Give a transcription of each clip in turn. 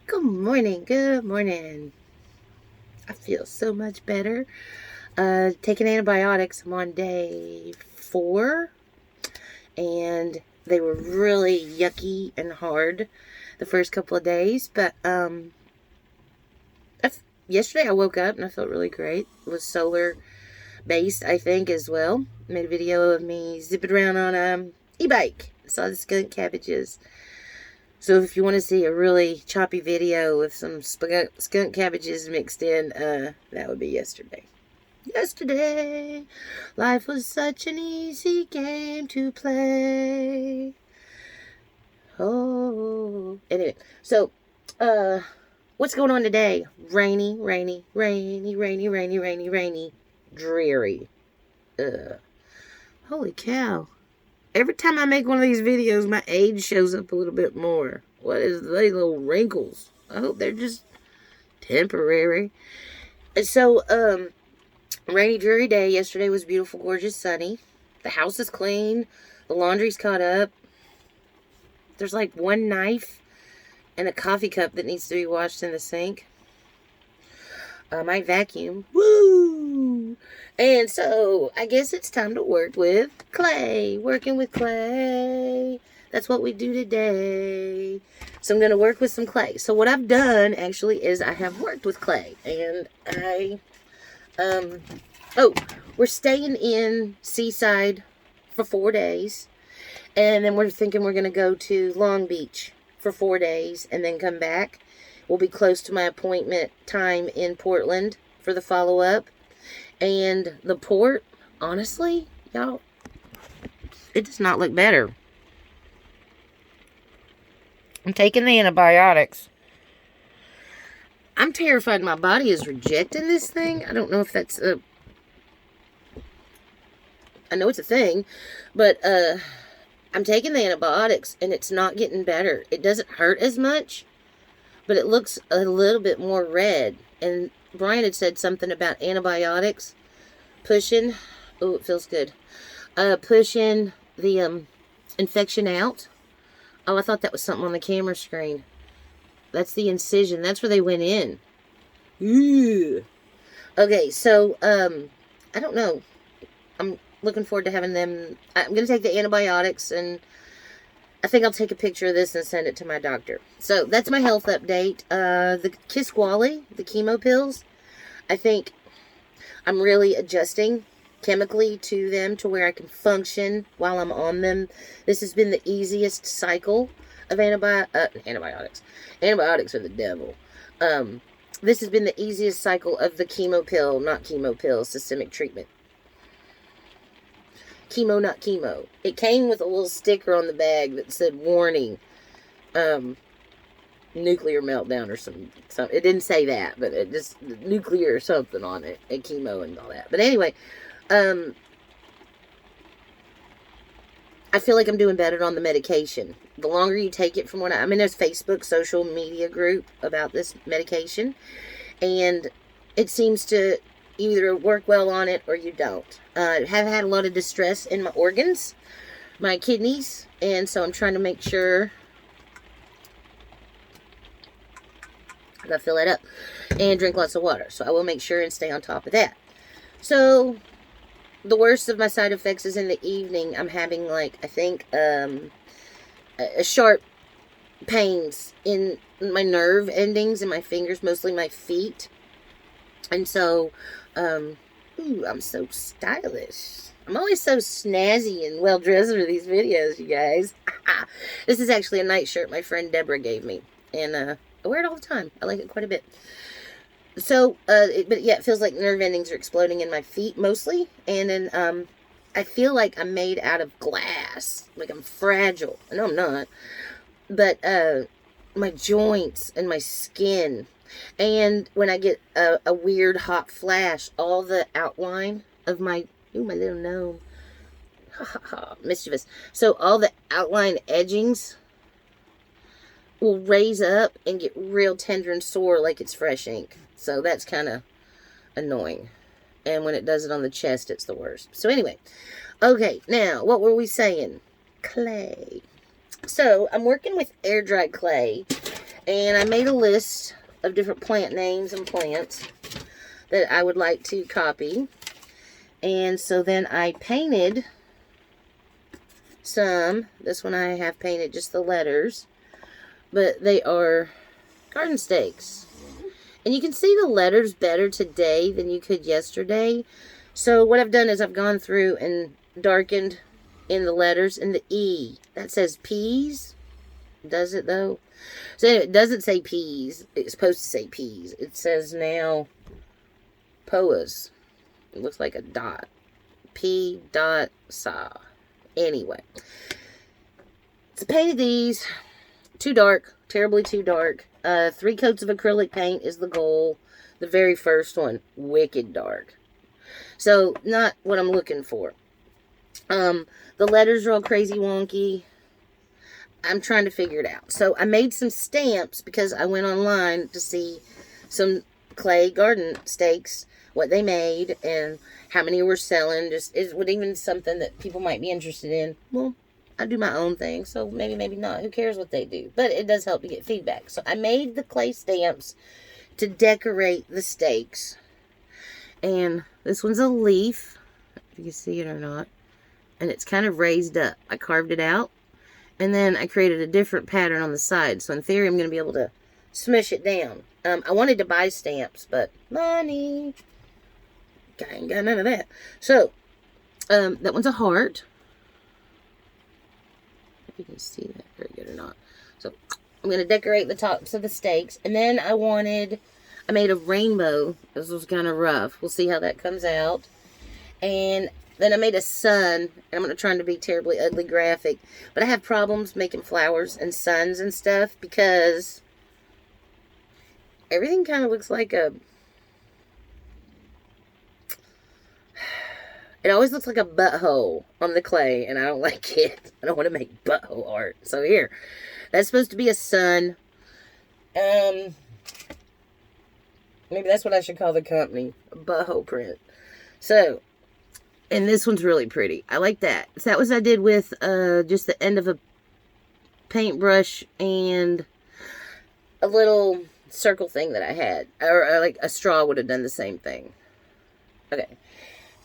Good morning, good morning. I feel so much better. Taking antibiotics. I'm on day 4, and they were really yucky and hard the first couple of days. But yesterday I woke up and I felt really great. It was solar based, I think, as well. Made a video of me zipping around on a e-bike. Saw the skunk cabbages. So if you want to see a really choppy video with some skunk cabbages mixed in, that would be yesterday. Yesterday, life was such an easy game to play. Oh, anyway, so, what's going on today? Rainy, dreary. Holy cow. Every time I make one of these videos, my age shows up a little bit more. What is these little wrinkles? I hope they're just temporary. And so, rainy, dreary day. Yesterday was beautiful, gorgeous, sunny. The house is clean. The laundry's caught up. There's like one knife and a coffee cup that needs to be washed in the sink. I might vacuum. Woo! And so, I guess it's time to work with clay. Working with clay. That's what we do today. So I'm going to work with some clay. So what I've done, actually, is I have worked with clay. And we're staying in Seaside for 4 days. And then we're thinking we're going to go to Long Beach for 4 days and then come back. We'll be close to my appointment time in Portland for the follow-up. And the port, honestly, y'all, it does not look better. I'm taking the antibiotics. I'm terrified my body is rejecting this thing. I don't know if that's I know it's a thing, but I'm taking the antibiotics and it's not getting better. It doesn't hurt as much, but it looks a little bit more red. And Brian had said something about antibiotics pushing. Oh, it feels good. Pushing the infection out. Oh, I thought that was something on the camera screen. That's the incision. That's where they went in. Ew. Okay, so I don't know. I'm looking forward to having them. I'm going to take the antibiotics, and I think I'll take a picture of this and send it to my doctor. So that's my health update. The Kisqali, the chemo pills, I think I'm really adjusting chemically to them to where I can function while I'm on them. This has been the easiest cycle of antibiotics. Antibiotics are the devil. This has been the easiest cycle of the chemo pill, not chemo pill, systemic treatment. Chemo, not chemo. It came with a little sticker on the bag that said warning, nuclear meltdown or something. It didn't say that, but it just nuclear or something on it, and chemo and all that. But anyway, I feel like I'm doing better on the medication. The longer you take it, from what I'm in this Facebook social media group about this medication, and it seems to either work well on it or you don't. I have had a lot of distress in my organs, my kidneys, and so I'm trying to make sure I gotta fill that up and drink lots of water. So I will make sure and stay on top of that. So the worst of my side effects is in the evening. I'm having, like, I think a sharp pains in my nerve endings in my fingers, mostly my feet. And so, I'm so stylish. I'm always so snazzy and well-dressed for these videos, you guys. This is actually a nightshirt my friend Deborah gave me. And I wear it all the time. I like it quite a bit. So, but yeah, it feels like nerve endings are exploding in my feet mostly. And then I feel like I'm made out of glass. Like I'm fragile. I know I'm not. But my joints and my skin. And when I get a weird hot flash, all the outline of my little gnome. Ha ha ha, mischievous. So all the outline edgings will raise up and get real tender and sore like it's fresh ink. So that's kind of annoying. And when it does it on the chest, it's the worst. So anyway, okay, now, what were we saying? Clay. So I'm working with air-dried clay. And I made a list of different plant names and plants that I would like to copy. And so then I painted some. This one I have painted just the letters. But they are garden stakes. And you can see the letters better today than you could yesterday. So what I've done is I've gone through and darkened in the letters. And the E, that says peas. Does it though? So anyway, it doesn't say peas. It's supposed to say peas. It says now POAs. It looks like a dot. P dot sa. Anyway. So painted these. Too dark. Terribly too dark. 3 coats of acrylic paint is the goal. The very first one. Wicked dark. So, not what I'm looking for. The letters are all crazy wonky. I'm trying to figure it out. So, I made some stamps because I went online to see some clay garden stakes, what they made, and how many were selling. Just is what even something that people might be interested in. Well, I do my own thing, so maybe not. Who cares what they do? But it does help to get feedback. So I made the clay stamps to decorate the stakes. And this one's a leaf, if you can see it or not. And it's kind of raised up. I carved it out. And then I created a different pattern on the side. So in theory, I'm going to be able to smush it down. I wanted to buy stamps, but money. I ain't got none of that. So, that one's a heart. If you can see that very good or not. So, I'm going to decorate the tops of the stakes. And then I made a rainbow. This was kind of rough. We'll see how that comes out. And then I made a sun. I'm not trying to be terribly ugly graphic. But I have problems making flowers and suns and stuff because everything kind of looks like a... It always looks like a butthole on the clay, and I don't like it. I don't want to make butthole art. So here, that's supposed to be a sun. Maybe that's what I should call the company, a butthole print. So, and this one's really pretty. I like that. So that was I did with just the end of a paintbrush and a little circle thing that I had. Or like a straw would have done the same thing. Okay.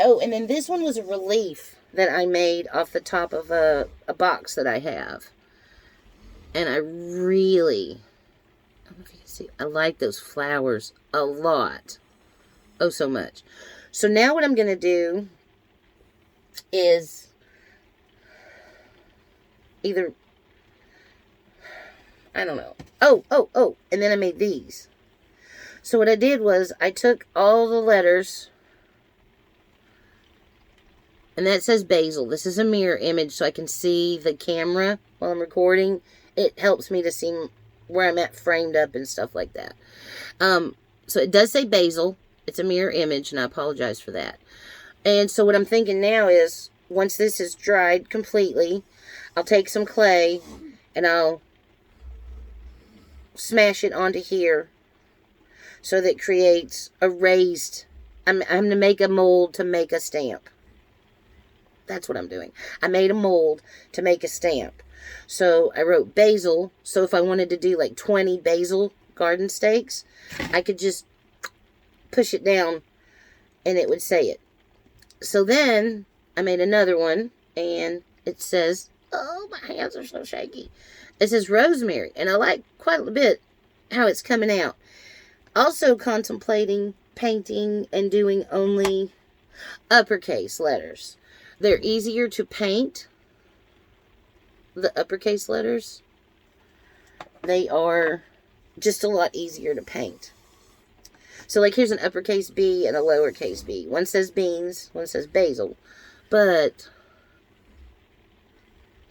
Oh, and then this one was a relief that I made off the top of a box that I have. And I really, I don't know if you can see, I like those flowers a lot. Oh, so much. So now what I'm going to do is either, I don't know. Oh, and then I made these. So what I did was I took all the letters... And that says basil. This is a mirror image so I can see the camera while I'm recording. It helps me to see where I'm at framed up and stuff like that. So it does say basil. It's a mirror image, and I apologize for that. And so what I'm thinking now is, once this is dried completely, I'll take some clay and I'll smash it onto here so that it creates a raised... I'm going to make a mold to make a stamp. That's what I'm doing. I made a mold to make a stamp. So I wrote basil. So if I wanted to do like 20 basil garden stakes, I could just push it down and it would say it. So then I made another one and it says, oh, my hands are so shaky. It says rosemary. And I like quite a bit how it's coming out. Also contemplating painting and doing only uppercase letters. They're easier to paint, the uppercase letters. They are just a lot easier to paint. So, like, here's an uppercase B and a lowercase b. One says beans, one says basil. But,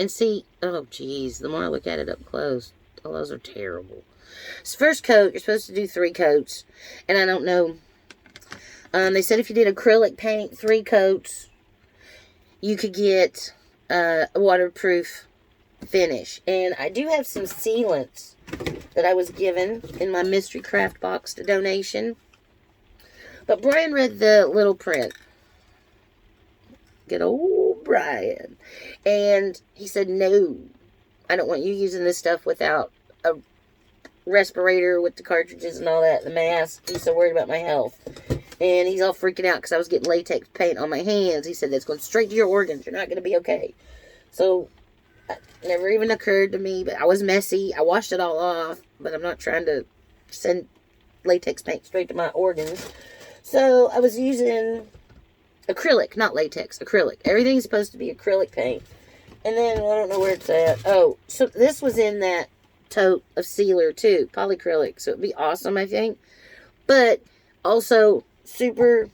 and see, oh, geez, the more I look at it up close, oh, those are terrible. So first coat, you're supposed to do 3 coats. And I don't know. They said if you did acrylic paint, 3 coats, you could get a waterproof finish. And I do have some sealants that I was given in my mystery craft box donation. But Brian read the little print. Good old Brian. And he said, no, I don't want you using this stuff without a respirator with the cartridges and all that, the mask. He's so worried about my health. And he's all freaking out because I was getting latex paint on my hands. He said, that's going straight to your organs. You're not going to be okay. So, it never even occurred to me. But I was messy. I washed it all off. But I'm not trying to send latex paint straight to my organs. So, I was using acrylic, not latex, acrylic. Everything's supposed to be acrylic paint. And then, I don't know where it's at. Oh, so this was in that tote of sealer too. Polyacrylic. So, it'd be awesome, I think. But, also super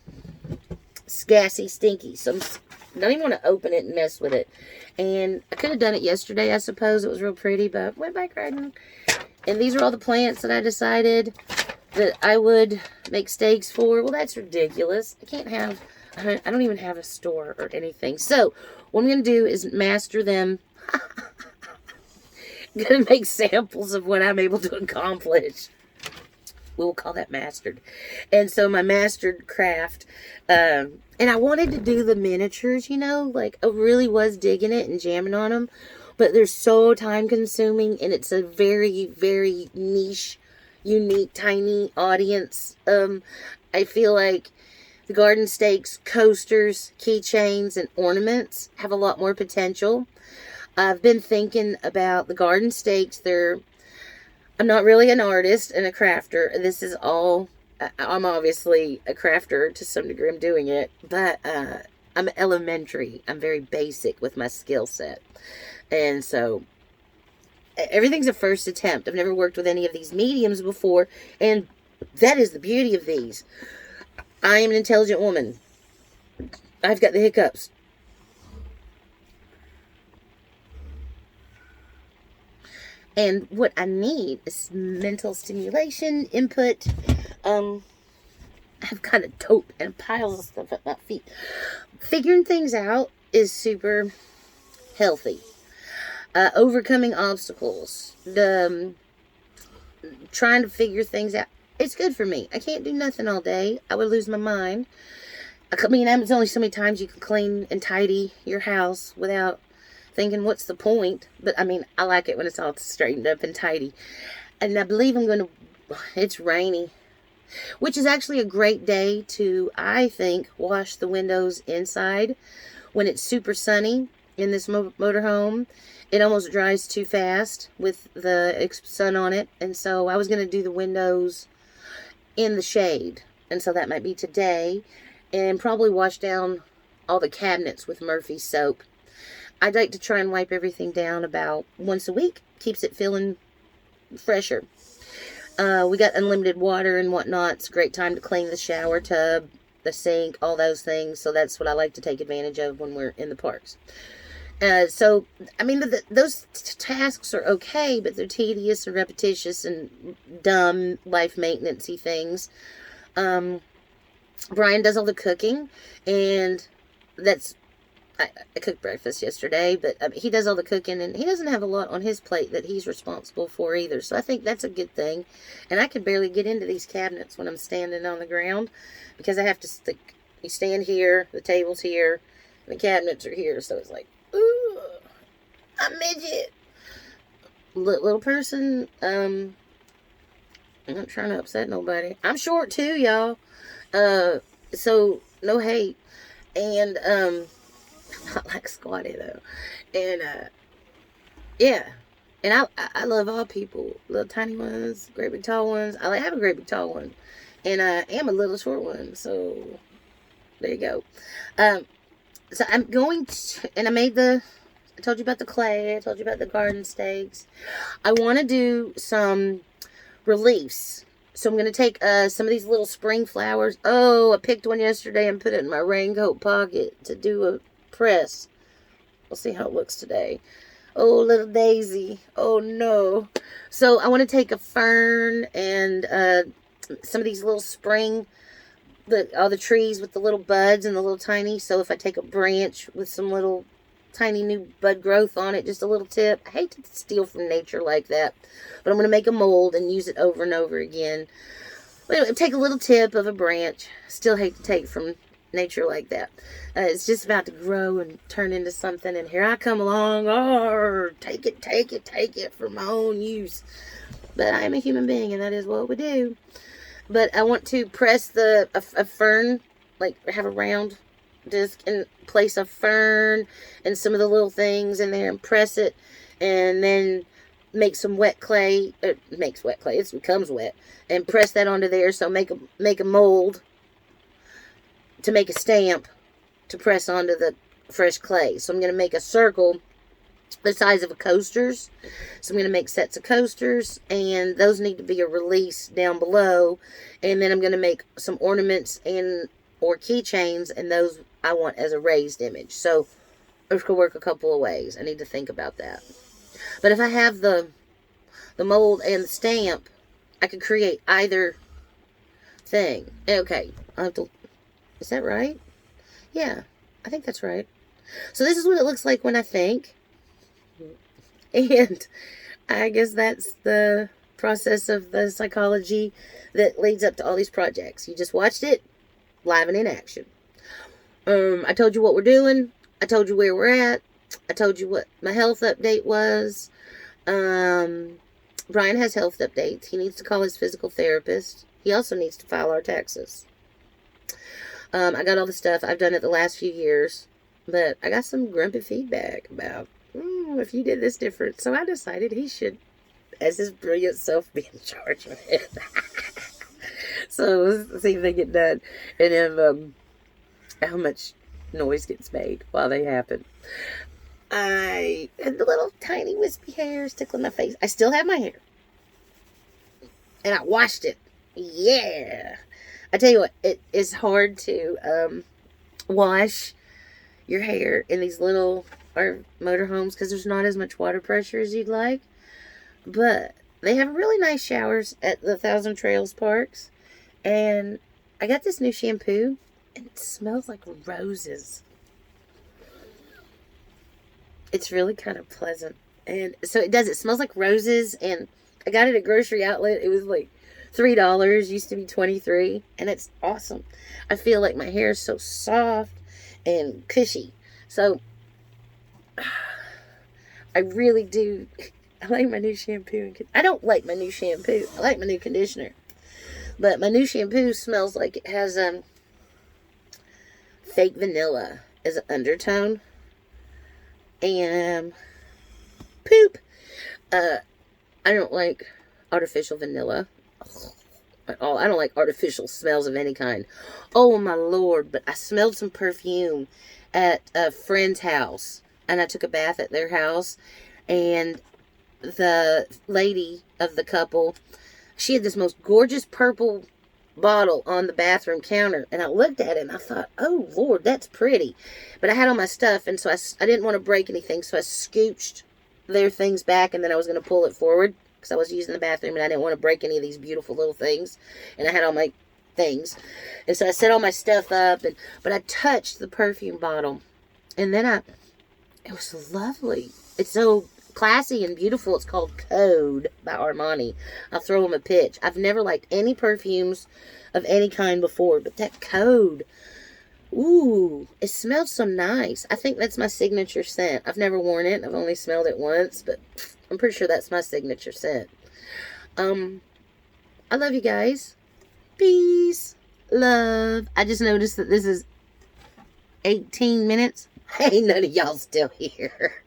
gassy, stinky. So I don't even want to open it and mess with it. And I could have done it yesterday, I suppose. It was real pretty, but I went bike riding. And these are all the plants that I decided that I would make steaks for. Well, that's ridiculous. I don't even have a store or anything. So what I'm going to do is master them. I'm going to make samples of what I'm able to accomplish. We'll call that mastered. And so my mastered craft, and I wanted to do the miniatures, you know, like I really was digging it and jamming on them, but they're so time consuming, and it's a very, very niche, unique, tiny audience. I feel like the garden stakes, coasters, keychains, and ornaments have a lot more potential. I've been thinking about the garden stakes. I'm not really an artist and a crafter. This is all, I'm obviously a crafter to some degree. I'm doing it, but I'm elementary. I'm very basic with my skill set. And so everything's a first attempt. I've never worked with any of these mediums before, and that is the beauty of these. I am an intelligent woman. I've got the hiccups. And what I need is mental stimulation, input. I've got a tote and piles of stuff at my feet. Figuring things out is super healthy. Overcoming obstacles. Trying to figure things out. It's good for me. I can't do nothing all day. I would lose my mind. I mean, there's only so many times you can clean and tidy your house without thinking, what's the point? But I mean, I like it when it's all straightened up and tidy. And I believe it's rainy, which is actually a great day to, I think, wash the windows inside. When it's super sunny in this motorhome, it almost dries too fast with the sun on it. And so I was going to do the windows in the shade. And so that might be today. And probably wash down all the cabinets with Murphy's soap. I'd like to try and wipe everything down about once a week. Keeps it feeling fresher. We got unlimited water and whatnot. It's a great time to clean the shower tub, the sink, all those things. So that's what I like to take advantage of when we're in the parks. So, I mean, those tasks are okay, but they're tedious and repetitious and dumb life maintenance-y things. Brian does all the cooking, and I cooked breakfast yesterday, but he does all the cooking, and he doesn't have a lot on his plate that he's responsible for either. So I think that's a good thing. And I can barely get into these cabinets when I'm standing on the ground because I have to you stand here, the table's here, and the cabinets are here. So it's like, ooh, a midget. Little person, I'm not trying to upset nobody. I'm short too, y'all. So no hate. And, not like squatty though. And yeah, and I love all people, little tiny ones, great big tall ones. I have a great big tall one, and I am a little short one, so there you go. So I'm going to, and I told you about the clay, I told you about the garden stakes. I want to do some reliefs. So I'm going to take some of these little spring flowers. Oh, I picked one yesterday and put it in my raincoat pocket to do a press. We'll see how it looks today. Oh, little daisy. Oh, no. So I want to take a fern and some of these little spring, all the trees with the little buds and the little tiny. So if I take a branch with some little tiny new bud growth on it, just a little tip. I hate to steal from nature like that, but I'm going to make a mold and use it over and over again. But anyway, take a little tip of a branch. Still hate to take from nature like that. It's just about to grow and turn into something, and here I come along. Oh, take it for my own use. but I am a human being, and that is what we do. But I want to press a fern, like have a round disc and place a fern and some of the little things in there and press it, and then make some wet clay. It makes wet clay. It becomes wet, and press that onto there. So make a mold to make a stamp to press onto the fresh clay. So I'm going to make a circle the size of a coasters. So I'm going to make sets of coasters, and those need to be a release down below. And then I'm going to make some ornaments and or keychains, and those I want as a raised image. So it could work a couple of ways. I need to think about that. But if I have the mold and the stamp, I could create either thing. Okay, I'll have to, is that right? Yeah, I think that's right. So this is what it looks like when I think. And I guess that's the process of the psychology that leads up to all these projects. You just watched it live and in action. I told you what we're doing. I told you where we're at. I told you what my health update was. Brian has health updates. He needs to call his physical therapist. He also needs to file our taxes. I got all the stuff. I've done it the last few years. But I got some grumpy feedback about, if you did this different. So I decided he should, as his brilliant self, be in charge of it. So let's see if they get done. And then how much noise gets made while they happen. I had the little tiny wispy hairs tickling my face. I still have my hair. And I washed it. Yeah. I tell you what, it is hard to wash your hair in these little motorhomes because there's not as much water pressure as you'd like. But they have really nice showers at the Thousand Trails parks. And I got this new shampoo, and it smells like roses. It's really kind of pleasant. And so it does. It smells like roses. And I got it at Grocery Outlet. It was like $3. Used to be $23. And it's awesome. I feel like my hair is so soft and cushy. So I really do. I like my new shampoo. I don't like my new shampoo. I like my new conditioner. But my new shampoo smells like it has fake vanilla as an undertone. And poop. I don't like artificial vanilla at all. I don't like artificial smells of any kind. Oh my Lord, but I smelled some perfume at a friend's house, and I took a bath at their house, and the lady of the couple, she had this most gorgeous purple bottle on the bathroom counter, and I looked at it and I thought, oh Lord, that's pretty. But I had all my stuff, and so I didn't want to break anything, so I scooched their things back, and then I was going to pull it forward because I was using the bathroom and I didn't want to break any of these beautiful little things, and I had all my things, and so I set all my stuff up, but I touched the perfume bottle, and then it was lovely. It's so classy and beautiful. It's called Code by Armani. I'll throw them a pitch. I've never liked any perfumes of any kind before, but that Code, ooh, it smells so nice. I think that's my signature scent. I've never worn it. I've only smelled it once, but I'm pretty sure that's my signature scent. I love you guys. Peace. Love. I just noticed that this is 18 minutes. Ain't none of y'all still here.